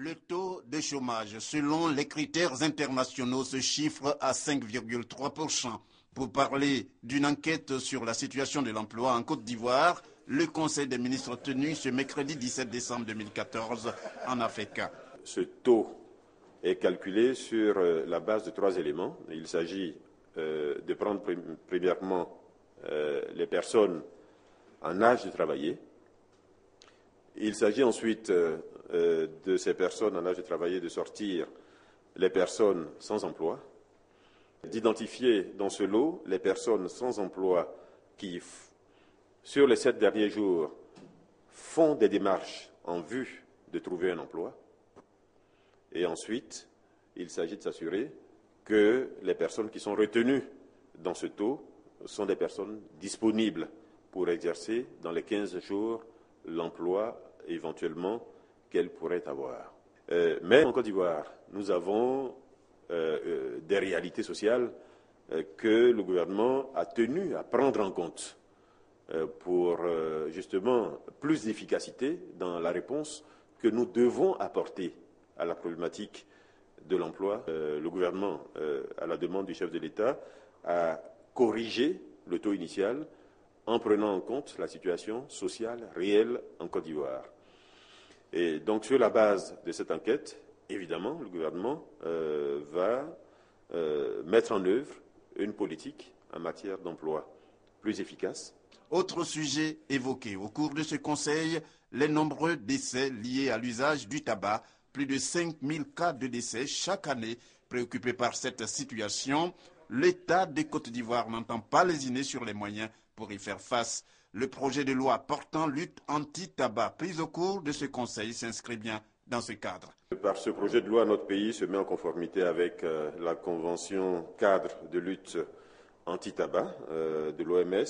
Le taux de chômage, selon les critères internationaux, se chiffre à 5,3%. Pour parler d'une enquête sur la situation de l'emploi en Côte d'Ivoire, le Conseil des ministres tenu ce mercredi 17 décembre 2014 en a fait cas. Ce taux est calculé sur la base de 3 éléments. Il s'agit de prendre premièrement les personnes en âge de travailler. Il s'agit ensuite de ces personnes en âge de travailler de sortir les personnes sans emploi, d'identifier dans ce lot les personnes sans emploi qui, sur les 7 derniers jours, font des démarches en vue de trouver un emploi. Et ensuite, il s'agit de s'assurer que les personnes qui sont retenues dans ce taux sont des personnes disponibles pour exercer dans les 15 jours l'emploi éventuellement qu'elles pourraient avoir. Mais en Côte d'Ivoire, nous avons des réalités sociales que le gouvernement a tenu à prendre en compte pour justement plus d'efficacité dans la réponse que nous devons apporter à la problématique de l'emploi. Le gouvernement, à la demande du chef de l'État, a corrigé le taux initial en prenant en compte la situation sociale réelle en Côte d'Ivoire. Et donc, sur la base de cette enquête, évidemment, le gouvernement va mettre en œuvre une politique en matière d'emploi plus efficace. Autre sujet évoqué au cours de ce conseil, les nombreux décès liés à l'usage du tabac. Plus de 5000 cas de décès chaque année. Préoccupé par cette situation, l'État de Côte d'Ivoire n'entend pas lésiner sur les moyens pour y faire face. Le projet de loi portant lutte anti-tabac pris au cours de ce conseil s'inscrit bien dans ce cadre. Par ce projet de loi, notre pays se met en conformité avec la convention cadre de lutte anti-tabac de l'OMS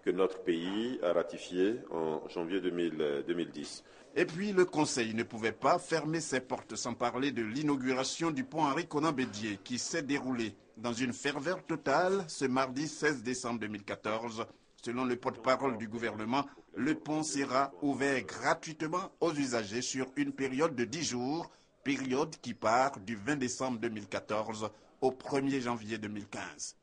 que notre pays a ratifiée en janvier 2010. Et puis le Conseil ne pouvait pas fermer ses portes sans parler de l'inauguration du pont Henri Konan Bédié qui s'est déroulé dans une ferveur totale ce mardi 16 décembre 2014. Selon le porte-parole du gouvernement, le pont sera ouvert gratuitement aux usagers sur une période de 10 jours, période qui part du 20 décembre 2014 au 1er janvier 2015.